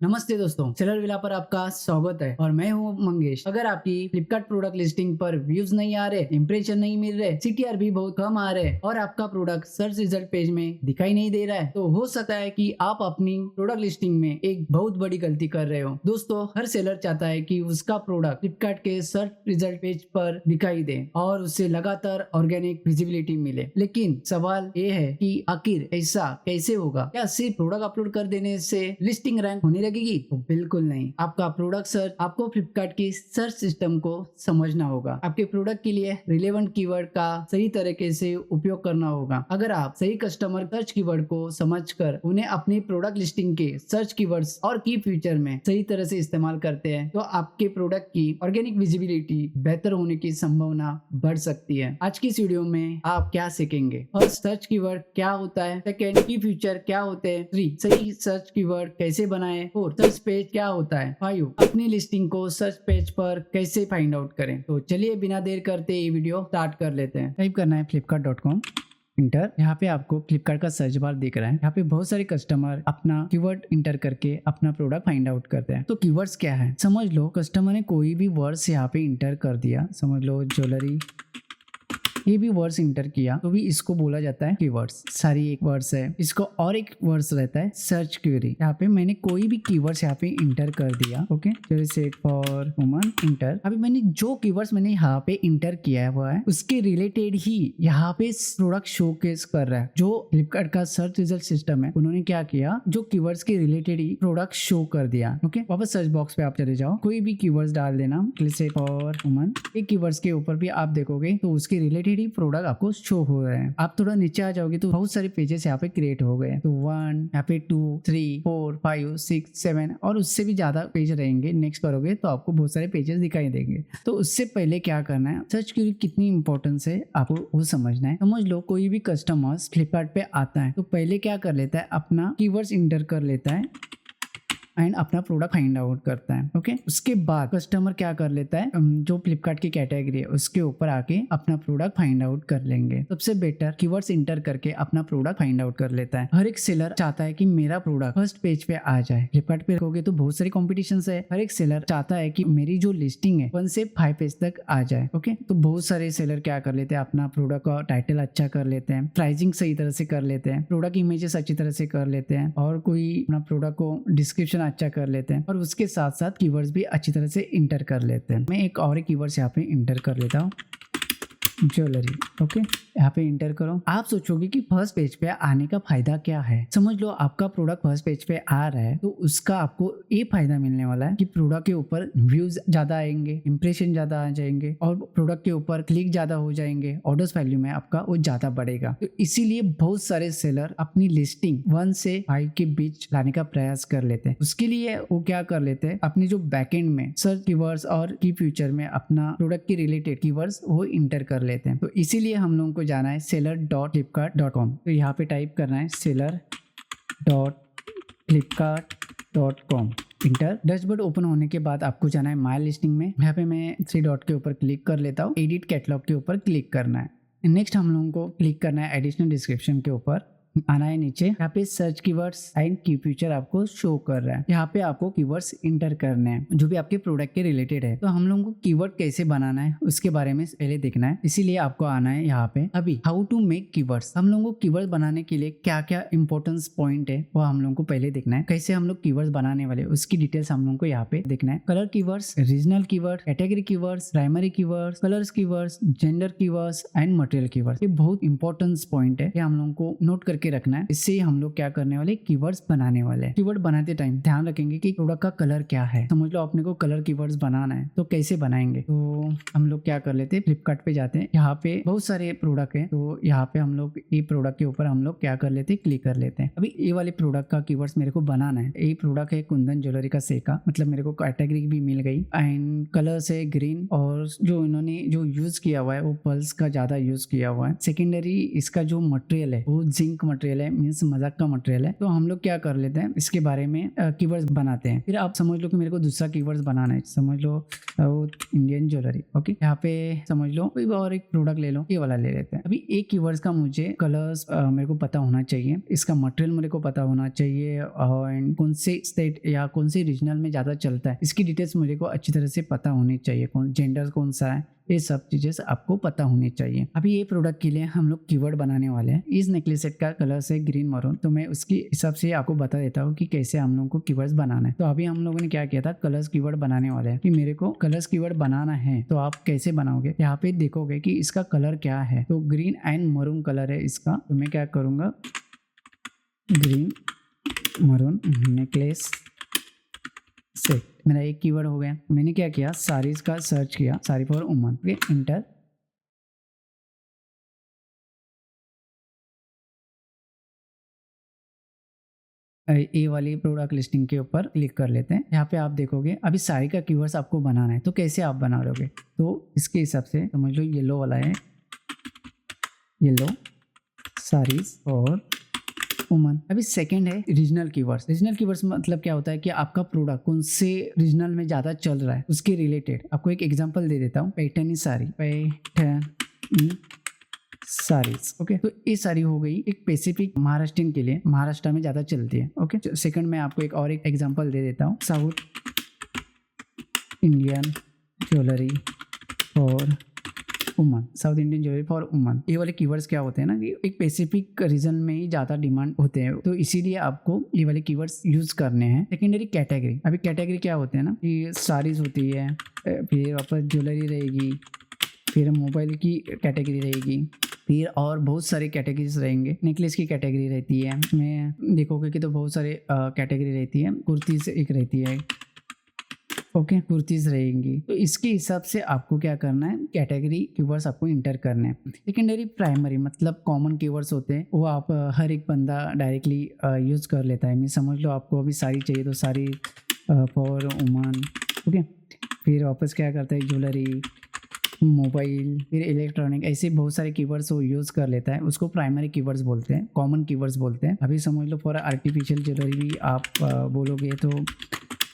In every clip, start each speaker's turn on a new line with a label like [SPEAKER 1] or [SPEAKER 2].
[SPEAKER 1] नमस्ते दोस्तों, seller villa पर आपका स्वागत है और मैं हूं मंगेश। अगर आपकी फ्लिपकार्ट प्रोडक्ट लिस्टिंग पर व्यूज नहीं आ रहे, इंप्रेशन नहीं मिल रहे, सीटीआर भी बहुत कम आ रहे और आपका प्रोडक्ट सर्च रिजल्ट पेज में दिखाई नहीं दे रहा है, तो हो सकता है कि आप अपनी प्रोडक्ट लिस्टिंग में एक बहुत बड़ी गलती कर रहे हो। दोस्तों, हर सेलर चाहता है कि उसका प्रोडक्ट फ्लिपकार्ट के सर्च रिजल्ट पेज पर दिखाई दे और उससे लगातार ऑर्गेनिक विजिबिलिटी मिले। लेकिन सवाल ये है कि आखिर ऐसा कैसे होगा? क्या सिर्फ प्रोडक्ट अपलोड कर देने से लिस्टिंग रैंक होने लगेगी? तो बिल्कुल नहीं। आपका प्रोडक्ट सर्च आपको फ्लिपकार्ट की सर्च सिस्टम को समझना होगा। आपके प्रोडक्ट के लिए रिलेवेंट कीवर्ड का सही तरीके से उपयोग करना होगा। अगर आप सही कस्टमर सर्च कीवर्ड को समझकर उन्हें अपनी प्रोडक्ट लिस्टिंग के सर्च कीवर्ड्स और की फीचर में सही तरह से इस्तेमाल करते हैं, तो आपके प्रोडक्ट की ऑर्गेनिक विजिबिलिटी बेहतर होने की संभावना बढ़ सकती है। आज की इस वीडियो में आप क्या सीखेंगे? फर्स्ट, सर्च कीवर्ड क्या होता है। सेकेंड, की फीचर क्या होते हैं। 3, सही सर्च कीवर्ड कैसे बनाएं। 4, सर्च पेज क्या होता है। 5, अपनी लिस्टिंग को सर्च पेज पर कैसे फाइंड आउट करें। तो चलिए बिना देर करते ये वीडियो स्टार्ट कर लेते हैं। टाइप करना है flipkart.com, इंटर। यहाँ पे आपको फ्लिपकार्ट का सर्च बार दिख रहा है। यहाँ पे बहुत सारे कस्टमर अपना कीवर्ड इंटर करके अपना प्रोडक्ट फाइंड आउट करते हैं। तो कीवर्ड्स क्या है समझ लो। कस्टमर ने कोई भी वर्ड्स यहाँ पे इंटर कर दिया, समझ लो ज्वेलरी, ये भी वर्ड्स इंटर किया तो भी इसको बोला जाता है कीवर्ड्स। सारी एक वर्ड्स है, इसको और एक वर्ड्स रहता है सर्च क्वेरी। यहाँ पे मैंने कोई भी कीवर्ड्स यहाँ पे इंटर कर दिया, ओके। जैसे फॉर वुमन इंटर। अभी मैंने जो कीवर्ड्स मैंने यहाँ पे इंटर किया हुआ है उसके रिलेटेड ही यहाँ पे प्रोडक्ट शोकेस कर रहा है। जो फ्लिपकार्ट का सर्च रिजल्ट सिस्टम है उन्होंने क्या किया, जो कीवर्ड्स के रिलेटेड ही प्रोडक्ट शो कर दिया, ओके। वापस सर्च बॉक्स पे आप चले जाओ, कोई भी कीवर्ड्स डाल देना, जैसे फॉर वुमन। एक कीवर्ड्स के ऊपर भी आप देखोगे तो उसके रिलेटेड प्रोडक्ट आपको शो हो रहे हैं। आप थोड़ा नीचे आ जाओगे तो बहुत सारे पेजेस यहाँ पे क्रिएट हो गए। तो 1, यहाँ पे 2, 3, 4, 5, 6, 7 और उससे भी ज्यादा पेज रहेंगे। नेक्स्ट करोगे तो आपको बहुत सारे पेजेस दिखाई देंगे। तो उससे पहले क्या करना है, सर्च की कितनी इंपॉर्टेंस है आपको वो समझना है। समझ लो कोई भी कस्टमर्स फ्लिपकार्ट पे आता है तो पहले क्या कर लेता है, अपना कीवर्ड्स इंटर कर लेता है एंड अपना प्रोडक्ट फाइंड आउट करता है, ओके। उसके बाद कस्टमर क्या कर लेता है, जो फ्लिपकार्ट की कैटेगरी है उसके ऊपर आके अपना प्रोडक्ट फाइंड आउट कर लेंगे। सबसे बेटर कीवर्ड्स इंटर करके अपना प्रोडक्ट फाइंड आउट कर लेता है। हर एक सेलर चाहता है कि मेरा प्रोडक्ट फर्स्ट पेज पे आ जाए। फ्लिपकार्ट पे रखोगे तो बहुत सारी कॉम्पिटिशन है। हर एक सेलर चाहता है कि मेरी जो लिस्टिंग है 1 से 5 पेज तक आ जाए, ओके। तो बहुत सारे सेलर क्या कर लेते हैं, अपना प्रोडक्ट का टाइटल अच्छा कर लेते हैं, प्राइसिंग सही तरह से कर लेते हैं, प्रोडक्ट इमेजेस अच्छी तरह से कर लेते हैं और कोई अपना प्रोडक्ट को डिस्क्रिप्शन अच्छा कर लेते हैं और उसके साथ साथ कीवर्ड्स भी अच्छी तरह से इंटर कर लेते हैं। मैं एक और कीवर्ड्स यहाँ पे इंटर कर लेता हूँ, ज्वेलरी, ओके। यहाँ पे इंटर करो। आप सोचोगे कि फर्स्ट पेज पे आने का फायदा क्या है। समझ लो आपका प्रोडक्ट फर्स्ट पेज पे आ रहा है तो उसका आपको ये फायदा मिलने वाला है कि प्रोडक्ट के ऊपर व्यूज ज्यादा आएंगे, इंप्रेशन ज्यादा आ जाएंगे और प्रोडक्ट के ऊपर क्लिक ज्यादा हो जाएंगे, ऑर्डर्स वैल्यू में आपका वो ज्यादा बढ़ेगा। तो इसीलिए बहुत सारे सेलर अपनी लिस्टिंग 1 से 5 के बीच लाने का प्रयास कर लेते हैं। उसके लिए वो क्या कर लेते हैं, अपने जो बैकएंड में सर्च कीवर्ड्स और की फ्यूचर में अपना प्रोडक्ट के रिलेटेड कीवर्ड्स वो इंटर कर लेते हैं। तो इसीलिए हम लोगों को जाना है seller.flipkart.com। तो यहाँ पे टाइप करना है seller.flipkart.com, इंटर। डैशबोर्ड ओपन होने के बाद आपको जाना है माय लिस्टिंग में। यहाँ पे मैं 3 डॉट के ऊपर क्लिक कर लेता हूँ, एडिट कैटलॉग के ऊपर क्लिक करना है। नेक्स्ट हम लोगों को क्लिक करना है एडिशनल डिस्क्रिप्शन के ऊपर, आना है नीचे। यहाँ पे सर्च कीवर्ड्स एंड की फीचर आपको शो कर रहा है। यहाँ पे आपको कीवर्ड्स इंटर करने हैं जो भी आपके प्रोडक्ट के रिलेटेड है। तो हम लोगों को कीवर्ड कैसे बनाना है उसके बारे में पहले देखना है, इसीलिए आपको आना है यहाँ पे। अभी हाउ टू मेक कीवर्ड्स, हम लोगों को कीवर्ड बनाने के लिए क्या क्या इंपॉर्टेंस पॉइंट है वो हम लोगों को पहले देखना है। कैसे हम लोग कीवर्ड्स बनाने वाले उसकी डिटेल्स हम लोगों को यहाँ पे देखना है। Colour keywords, regional keyword, category keywords, primary keywords, colours keywords, gender keywords and material keywords. ये बहुत इंपॉर्टेंस पॉइंट है, ये हम लोगों को नोट करके रखना है। इससे हम लोग क्या करने वाले, कीवर्ड्स बनाने वाले। कीवर्ड बनाते टाइम ध्यान रखेंगे कि प्रोडक्ट का कलर क्या है। समझ लो अपने को कलर कीवर्ड्स बनाना है तो कैसे बनाएंगे। तो हम लोग क्या कर लेते हैं, फ्लिपकार्ट पे जाते हैं। यहाँ पे बहुत सारे प्रोडक्ट है तो यहाँ पे हम लोग ये प्रोडक्ट के ऊपर हम लोग क्या कर लेते हैं, क्लिक कर लेते हैं। अभी ये वाले प्रोडक्ट का कीवर्ड्स मेरे को बनाना है। ये प्रोडक्ट है कुंदन ज्वेलरी का सेका, मतलब मेरे को कैटेगरी भी मिल गई एंड कलर से ग्रीन और जो इन्होंने जो यूज किया हुआ है वो पल्स का ज्यादा यूज किया हुआ है। सेकेंडरी इसका जो मटेरियल है वो जिंक मटेरियल है, मीन्स मजाक का मटेरियल है। तो हम लोग क्या कर लेते हैं, इसके बारे में कीवर्ड्स बनाते हैं। फिर आप समझ लो कि मेरे को दूसरा कीवर्ड्स बनाना है, समझ लो साउथ इंडियन ज्वेलरी। ओके, यहाँ पे समझ लो कोई और एक प्रोडक्ट ले लो, ये वाला ले लेते हैं। अभी एक कीवर्ड्स का मुझे कलर्स मेरे को पता होना चाहिए, इसका मटेरियल मेरे को पता होना चाहिए, और कौन से स्टेट या कौन से रीजनल में ज्यादा चलता है, इसकी डिटेल्स मुझे को अच्छी तरह से पता होनी चाहिए। कौन जेंडर कौन सा है, ये सब चीजें आपको पता होनी चाहिए। अभी ये प्रोडक्ट के लिए हम लोग कीवर्ड बनाने वाले हैं। इस नेकलेस सेट का कलर है ग्रीन मरून, तो मैं उसके हिसाब से आपको बता देता हूँ कि कैसे हम लोगों को कीवर्ड्स बनाना है। तो अभी हम लोगों ने क्या किया था, कलर्स कीवर्ड बनाने वाले हैं कि मेरे को कलर्स कीवर्ड बनाना है। तो आप कैसे बनाओगे, यहाँ पे देखोगे कि इसका कलर क्या है। तो ग्रीन एंड मरून कलर है इसका। तो मैं क्या करूंगा, ग्रीन मरून नेकलेस सेट, मेरा एक कीवर्ड हो गया। मैंने क्या किया, साड़ीज का सर्च किया, sari for women, okay, enter. ए वाली प्रोडक्ट लिस्टिंग के ऊपर क्लिक कर लेते हैं। यहाँ पे आप देखोगे अभी साड़ी का कीवर्ड्स आपको बनाना है। तो कैसे आप बना लोगे, तो इसके हिसाब से समझ लो येलो वाला है, येलो साड़ीज और वुमन। अभी सेकंड है रीजनल कीवर्ड्स। रीजनल कीवर्ड्स मतलब क्या होता है कि आपका प्रोडक्ट कौन से रीजनल में ज्यादा चल रहा है उसके रिलेटेड। आपको एक एग्जांपल दे देता हूँ, पैठनी साड़ी, पैठनी साड़ीज। ओके, तो ये साड़ी हो गई एक स्पेसिफिक महाराष्ट्रियन के लिए, महाराष्ट्र में ज्यादा चलती है। ओके, सेकंड में आपको एक और एक एग्जांपल दे देता हूँ, south Indian jewellery for woman, south Indian jewellery for woman. ये वाले कीवर्ड्स क्या होते हैं ना कि एक स्पेसिफिक रीजन में ही ज्यादा डिमांड होते हैं, तो इसीलिए आपको ये वाले कीवर्ड्स यूज करने हैं। सेकेंडरी कैटेगरी, अभी कैटेगरी क्या होते हैं ना कि साड़ीज होती है, फिर वापस ज्वेलरी रहेगी, फिर मोबाइल की कैटेगरी रहेगी, फिर और बहुत सारे कैटेगरीज रहेंगे। नेकलेस की कैटेगरी रहती है, इसमें देखोगे कि तो बहुत सारे कैटेगरी रहती है। कुर्ती से एक रहती है, ओके, कुर्तीज रहेंगी। तो इसके हिसाब से आपको क्या करना है, कैटेगरी कीवर्ड्स आपको इंटर करने हैं। सेकेंडरी प्राइमरी मतलब कॉमन कीवर्ड्स होते हैं, वो आप हर एक बंदा डायरेक्टली यूज कर लेता है। मैं समझ लो आपको अभी साड़ी चाहिए तो साड़ी फॉर वुमन, ओके। फिर वापस क्या करता है, ज्वेलरी, मोबाइल, फिर इलेक्ट्रॉनिक, ऐसे बहुत सारे कीवर्ड्स वो यूज कर लेता है, उसको प्राइमरी कीवर्ड्स बोलते हैं, कॉमन कीवर्ड्स बोलते हैं। अभी समझ लो फॉर आर्टिफिशियल ज्वेलरी भी आप बोलोगे तो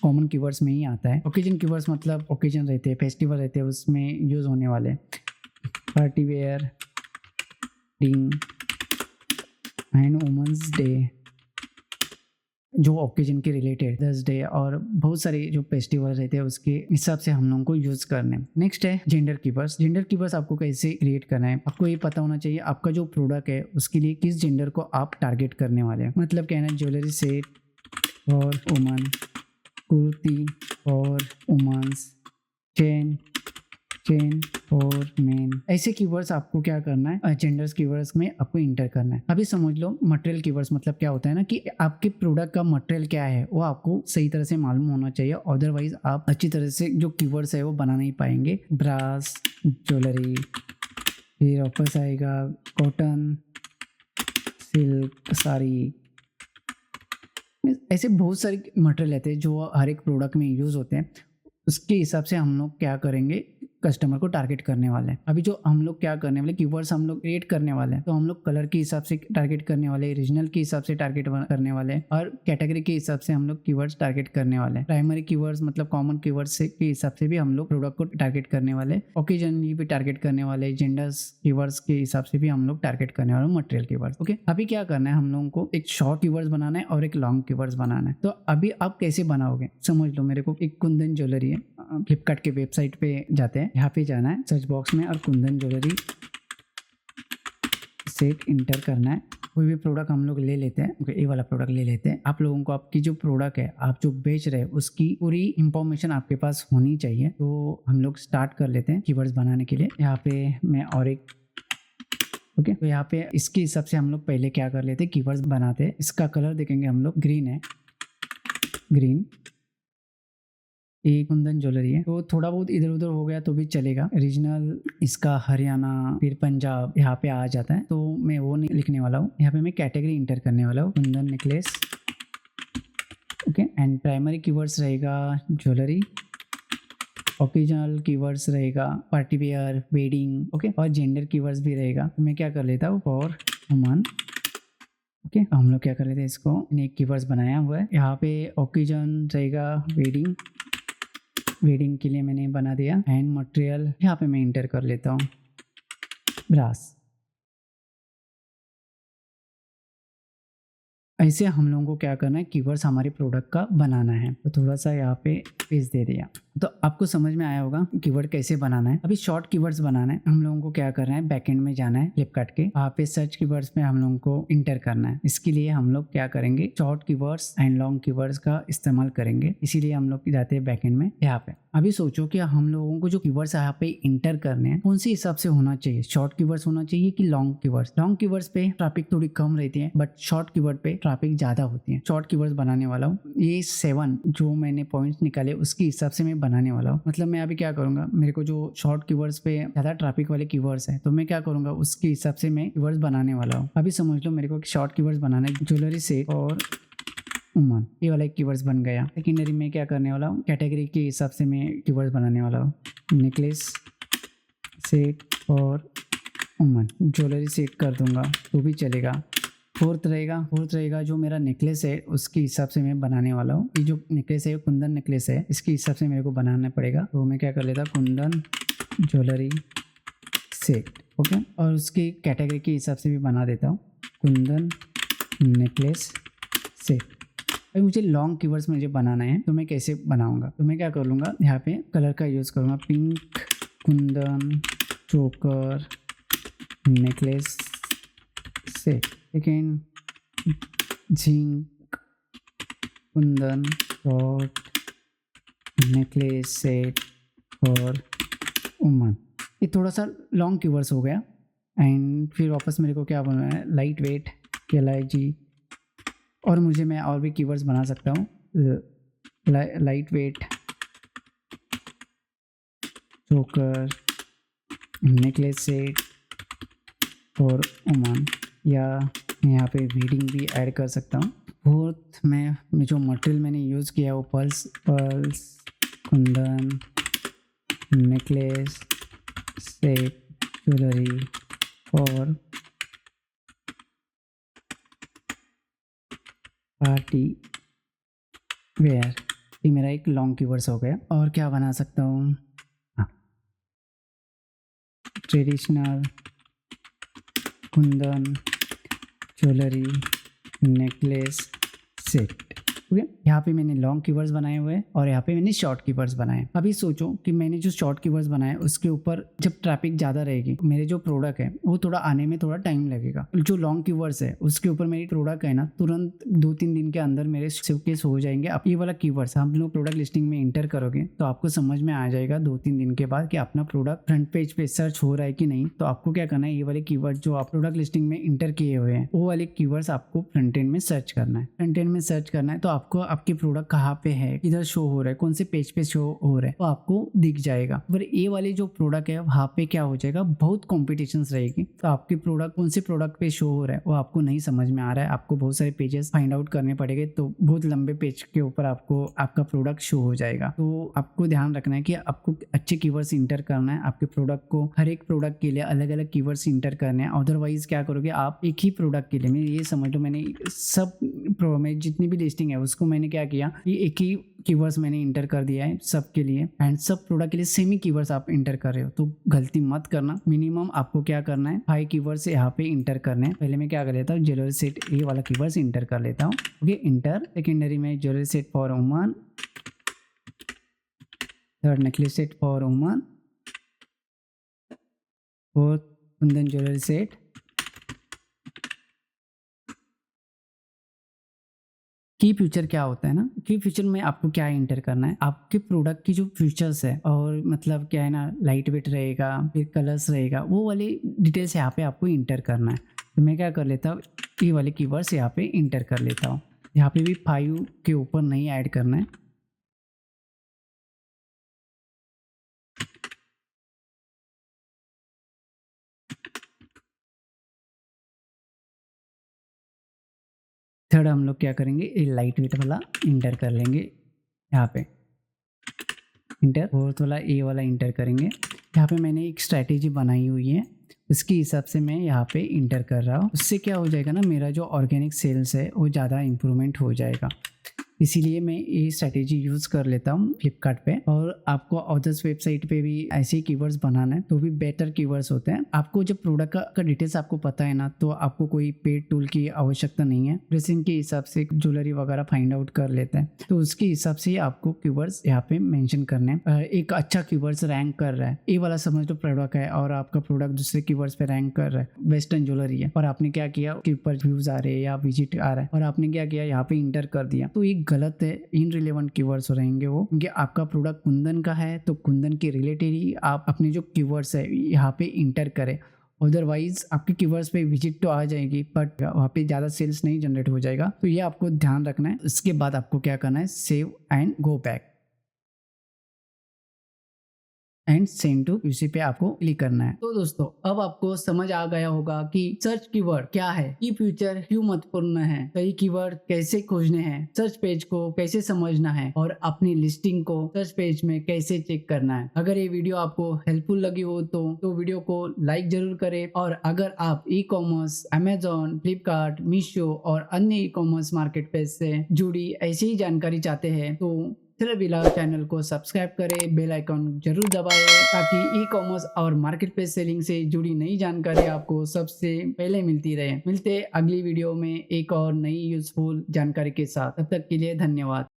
[SPEAKER 1] कॉमन कीवर्ड्स में ही आता है। ओकेजन कीवर्ड्स मतलब ओकेजन रहते हैं, फेस्टिवल रहते हैं, उसमें यूज होने वाले, party wear, ding and women's day, जो ओकेजन के रिलेटेड, दस डे और बहुत सारे जो फेस्टिवल रहते हैं उसके हिसाब से हम लोगों को यूज करने। नेक्स्ट है जेंडर कीवर्ड्स। जेंडर कीवर्ड्स आपको कैसे क्रिएट करना है, आपको ये पता होना चाहिए आपका जो प्रोडक्ट है उसके लिए किस जेंडर को आप टारगेट करने वाले हैं। मतलब क्या है ना, jewellery set for woman, kurti for womens, chain for men, ऐसे कीवर्ड्स आपको क्या करना है, जेंडर्स कीवर्ड्स में आपको इंटर करना है। अभी समझ लो मटेरियल कीवर्ड्स मतलब क्या होता है ना कि आपके प्रोडक्ट का मटेरियल क्या है वो आपको सही तरह से मालूम होना चाहिए, अदरवाइज आप अच्छी तरह से जो कीवर्ड्स है वो बना नहीं पाएंगे। ब्रास, ज्वेलरी, फिर वापस आएगा कॉटन, सिल्क, साड़ी, ऐसे बहुत सारे मटेरियल रहते हैं जो हर एक प्रोडक्ट में यूज होते हैं। उसके हिसाब से हम लोग क्या करेंगे, कस्टमर को टारगेट करने वाले हैं। अभी जो हम लोग क्या करने वाले, कीवर्ड्स हम लोग क्रिएट करने वाले हैं, तो हम लोग कलर के हिसाब से टारगेट करने वाले, रीजनल के हिसाब से टारगेट करने वाले हैं, और कैटेगरी के हिसाब से हम लोग कीवर्ड्स टारगेट करने वाले हैं। प्राइमरी कीवर्ड्स मतलब कॉमन कीवर्ड्स के हिसाब से भी हम लोग प्रोडक्ट को टारगेट करने वाले, ओकेजन भी टारगेट करने वाले, जेंडर्स कीवर्ड्स के हिसाब से भी हम लोग टारगेट करने वाले, मटेरियल कीवर्ड्स। ओके, अभी क्या करना है, हम लोगों को एक शॉर्ट कीवर्ड्स बनाना है और एक लॉन्ग कीवर्ड्स बनाना है। तो अभी आप कैसे बनाओगे, समझ लो मेरे को एक कुंदन ज्वेलरी है, फ्लिपकार्ट के वेबसाइट पे जाते हैं, यहाँ पे जाना है सर्च बॉक्स में और कुंदन ज्वेलरी सेट इंटर करना है। कोई भी प्रोडक्ट हम लोग ले लेते हैं, ये वाला प्रोडक्ट ले लेते हैं। आप लोगों को आपकी जो प्रोडक्ट है, आप जो बेच रहे हैं उसकी पूरी इंफॉर्मेशन आपके पास होनी चाहिए। तो हम लोग स्टार्ट कर लेते हैं कीवर्ड्स बनाने के लिए। यहाँ पे मैं और एक ओके, तो यहाँ पे इसके हिसाब से हम लोग पहले क्या कर लेते हैं, कीवर्ड्स बनाते हैं। इसका कलर देखेंगे हम लोग, ग्रीन है, ग्रीन, एक कुंदन ज्वेलरी है, तो थोड़ा बहुत इधर उधर हो गया तो भी चलेगा। रीजनल इसका हरियाणा, फिर पंजाब यहाँ पे आ जाता है, तो मैं वो नहीं लिखने वाला हूँ। यहाँ पे मैं कैटेगरी इंटर करने वाला हूँ, Kundan necklace, okay. And primary keywords रहेगा ज्वेलरी, ओकेजनल कीवर्ड्स रहेगा पार्टी वेयर, वेडिंग, ओके, और जेंडर कीवर्ड्स भी रहेगा। तो मैं क्या कर लेता हूँ, फॉर वुमन, ओके, हम लोग क्या कर लेते हैं, इसको एक कीवर्ड्स बनाया हुआ है। यहाँ पे ओकेजन रहेगा वेडिंग, वेडिंग के लिए मैंने बना दिया। एंड मटेरियल यहाँ पे मैं इंटर कर लेता हूँ ब्रास। ऐसे हम लोगों को क्या करना है, कीवर्ड्स हमारे प्रोडक्ट का बनाना है। तो थोड़ा सा यहाँ पे पेज दे दिया, तो आपको समझ में आया होगा कीवर्ड कैसे बनाना है। अभी शॉर्ट कीवर्ड्स बनाना है। हम लोगों को क्या करना है, बैकएंड में जाना है फ्लिपकार्ट के, वहाँ पे सर्च कीवर्ड्स में हम लोगों को इंटर करना है। इसके लिए हम लोग क्या करेंगे, short keywords and long keywords का इस्तेमाल करेंगे। इसीलिए हम लोग जाते हैं बैकएंड में यहाँ पे। अभी सोचो कि हम लोगों को जो कीवर्ड्स यहाँ पे इंटर करने हैं कौन से हिसाब से होना चाहिए, शॉर्ट कीवर्ड्स होना चाहिए कि लॉन्ग कीवर्ड्स। लॉन्ग कीवर्ड्स पे ट्रैफिक थोड़ी कम रहती है, बट शॉर्ट कीवर्ड पे ट्रैफिक ज्यादा होती है। शॉर्ट कीवर्ड्स बनाने वाला हूँ, ये 7 जो मैंने पॉइंट्स निकाले उसके हिसाब से मैं बनाने वाला हूँ। मतलब मैं अभी क्या करूंगा, मेरे को जो शॉर्ट कीवर्ड्स पे ज्यादा ट्रैफिक वाले कीवर्ड्स है, तो मैं क्या करूंगा उसके हिसाब से मैं कीवर्ड्स बनाने वाला हूँ। अभी समझ लो मेरे को शॉर्ट कीवर्ड्स बनाना है, ज्वेलरी से और उमन, ये वाला एक कीवर्ड्स बन गया। सेकेंडरी में क्या करने वाला हूँ, कैटेगरी के हिसाब से मैं कीवर्ड्स बनाने वाला हूँ। नेकलेस सेट और उमन, ज्वेलरी सेट कर दूंगा तो भी चलेगा। फोर्थ रहेगा जो मेरा नेकलेस है उसके हिसाब से मैं बनाने वाला हूँ। ये जो नेकलेस है कुंदन नेकलेस है, इसके हिसाब से मेरे को बनाना पड़ेगा। तो मैं क्या कर लेता, कुंदन ज्वेलरी सेट, ओके। और उसकी कैटेगरी के हिसाब से भी बना देता हूँ, कुंदन नेकलेस सेट। भाई मुझे लॉन्ग कीवर्ड्स मुझे बनाना है, तो मैं कैसे बनाऊंगा, तो मैं क्या कर लूँगा, यहाँ पे कलर का यूज़ करूँगा, पिंक कुंदन चोकर necklace set. Second zinc Kundan dot necklace set और उमन। ये थोड़ा सा लॉन्ग कीवर्ड्स हो गया। एंड फिर वापस मेरे को क्या बनाना है, लाइट वेट KLIG, और मुझे मैं और भी कीवर्ड्स बना सकता हूँ, लाइट वेट चोकर नेकलेस सेट और उमन, या मैं यहाँ पे रीडिंग भी ऐड कर सकता हूँ। फोर्थ में जो मटेरियल मैंने यूज़ किया वो pearls Kundan necklace set jewellery और पार्टी वेयर। ये मेरा एक लॉन्ग कीवर्ड्स हो गया। और क्या बना सकता हूँ, traditional Kundan jewellery necklace set, okay. यहाँ पे मैंने लॉन्ग कीवर्ड्स बनाए हुए हैं और यहाँ पे मैंने शॉर्ट कीवर्ड्स बनाए। अभी सोचो कि मैंने जो शॉर्ट कीवर्ड्स बनाए उसके ऊपर जब ट्रैफिक ज़्यादा रहेगी, मेरे जो प्रोडक्ट है वो थोड़ा आने में थोड़ा टाइम लगेगा। जो लॉन्ग कीवर्ड्स है उसके ऊपर मेरी प्रोडक्ट है ना, तुरंत 2-3 दिन के अंदर मेरे शोकेस हो जाएंगे। अब ये वाला कीवर्ड्स हम लोग प्रोडक्ट लिस्टिंग में इंटर करोगे तो आपको समझ में आ जाएगा 2-3 दिन के बाद कि अपना प्रोडक्ट फ्रंट पेज पे सर्च हो रहा है कि नहीं। तो आपको क्या करना है, ये वाले कीवर्ड जो आप प्रोडक्ट लिस्टिंग में इंटर किए हुए हैं वो वाले कीवर्ड्स आपको फ्रंट एंड में सर्च करना है। फ्रंट एंड में सर्च करना है तो आपको आपकी प्रोडक्ट कहाँ पे है, किधर शो हो रहा है, कौन से पेज पे शो हो रहा है, तो आपको दिख जाएगा। पर ये वाले जो प्रोडक्ट है वहाँ पे क्या हो जाएगा, बहुत कॉम्पिटिशन रहेगी। तो आपकी प्रोडक्ट कौन से प्रोडक्ट पे शो हो रहा है वो आपको नहीं समझ में आ रहा है, आपको बहुत सारे पेजेस फाइंड आउट करने पड़ेंगे। तो बहुत लंबे पेज के ऊपर आपको आपका प्रोडक्ट शो हो जाएगा। तो आपको ध्यान रखना है कि आपको अच्छे कीवर्ड्स इंटर करना है। आपके प्रोडक्ट को हर एक प्रोडक्ट के लिए अलग अलग कीवर्ड्स इंटर करने हैं। अदरवाइज क्या करोगे, आप एक ही प्रोडक्ट के लिए, मैं ये समझ लो मैंने सब में जितनी भी लिस्टिंग है उसको मैंने क्या किया, ये एक ही कीवर्ड्स मैंने इंटर कर दिया है सब के लिए। एंड सब प्रोडक्ट के लिए सेम ही कीवर्ड्स आप इंटर कर रहे हो, तो गलती मत करना। मिनिमम आपको क्या करना है, 5 कीवर्ड्स यहाँ पे इंटर करने हैं। पहले मैं क्या कर लेता हूँ, ज्वेलरी सेट ये वाला कीवर्ड्स इंटर कर लेता हूँ, ओके। इंटर सेकेंडरी में jewellery set for woman, third necklace set for woman, fourth Kundan jewellery set, की फ्यूचर क्या होता है ना, की फ्यूचर में आपको क्या इंटर करना है, आपके प्रोडक्ट की जो फीचर्स है और मतलब क्या है ना, लाइट वेट रहेगा, फिर कलर्स रहेगा, वो वाली डिटेल्स यहाँ पे आपको इंटर करना है। तो मैं क्या कर लेता हूँ, ये वाले कीवर्ड्स यहाँ पे इंटर कर लेता हूँ। यहाँ पे भी 5 के ऊपर नहीं ऐड करना है। थर्ड हम लोग क्या करेंगे, ये लाइट वेट वाला इंटर कर लेंगे यहाँ पे, इंटर। फोर्थ वाला ए वाला इंटर करेंगे। यहाँ पे मैंने एक स्ट्रैटेजी बनाई हुई है, इसके हिसाब से मैं यहाँ पे इंटर कर रहा हूँ। उससे क्या हो जाएगा ना, मेरा जो ऑर्गेनिक सेल्स है वो ज़्यादा इम्प्रूवमेंट हो जाएगा। इसीलिए मैं ये स्ट्रैटेजी यूज़ कर लेता हूँ फ्लिपकार्ट पे। और आपको अदर्स वेबसाइट पे भी ऐसे ही कीवर्ड्स बनाना है तो भी बेटर कीवर्ड्स होते हैं। आपको जब प्रोडक्ट का डिटेल्स आपको पता है ना, तो आपको कोई पेड टूल की आवश्यकता नहीं है। ड्रेसिंग के हिसाब से ज्वेलरी वगैरह फाइंड आउट कर लेते हैं, तो उसके हिसाब से आपको कीवर्ड्स यहाँ पे मेंशन करने हैं। एक अच्छा कीवर्ड्स रैंक कर रहा है, ये वाला समझ लो प्रोडक्ट है, और आपका प्रोडक्ट दूसरे कीवर्ड्स पे रैंक कर रहा है, वेस्टर्न ज्वेलरी है, और आपने क्या किया के ऊपर व्यूज आ रहे हैं या विजिट आ रहा है, और आपने क्या किया यहाँ पे इंटर कर दिया, तो ये गलत है। इनरिलेवेंट कीवर्ड्स रहेंगे वो, क्योंकि आपका प्रोडक्ट कुंदन का है तो कुंदन के रिलेटेड ही आप अपने जो कीवर्ड्स है यहाँ पे इंटर करें। अदरवाइज आपके कीवर्ड्स पे विजिट तो आ जाएगी बट वहाँ पे ज़्यादा सेल्स नहीं जनरेट हो जाएगा। तो ये आपको ध्यान रखना है। इसके बाद आपको क्या करना है, save and go back and send to UC पे आपको क्लिक करना है। तो दोस्तों अब आपको समझ आ गया होगा कि सर्च कीवर्ड क्या है, की फ्यूचर क्यों महत्वपूर्ण है, सही कीवर्ड कैसे खोजने हैं, सर्च पेज को कैसे समझना है, और अपनी लिस्टिंग को सर्च पेज में कैसे चेक करना है। अगर ये वीडियो आपको हेल्पफुल लगी हो तो वीडियो को लाइक जरूर करें। और अगर आप e commerce, Amazon, Flipkart, Meesho और अन्य ई कॉमर्स मार्केट प्लेस से जुड़ी ऐसी ही जानकारी चाहते हैं तो सिलेविला चैनल को सब्सक्राइब करें, बेल आइकन जरूर दबाएं, ताकि ई कॉमर्स और मार्केट प्लेस सेलिंग से जुड़ी नई जानकारी आपको सबसे पहले मिलती रहे। मिलते अगली वीडियो में एक और नई यूजफुल जानकारी के साथ। तब तक के लिए धन्यवाद।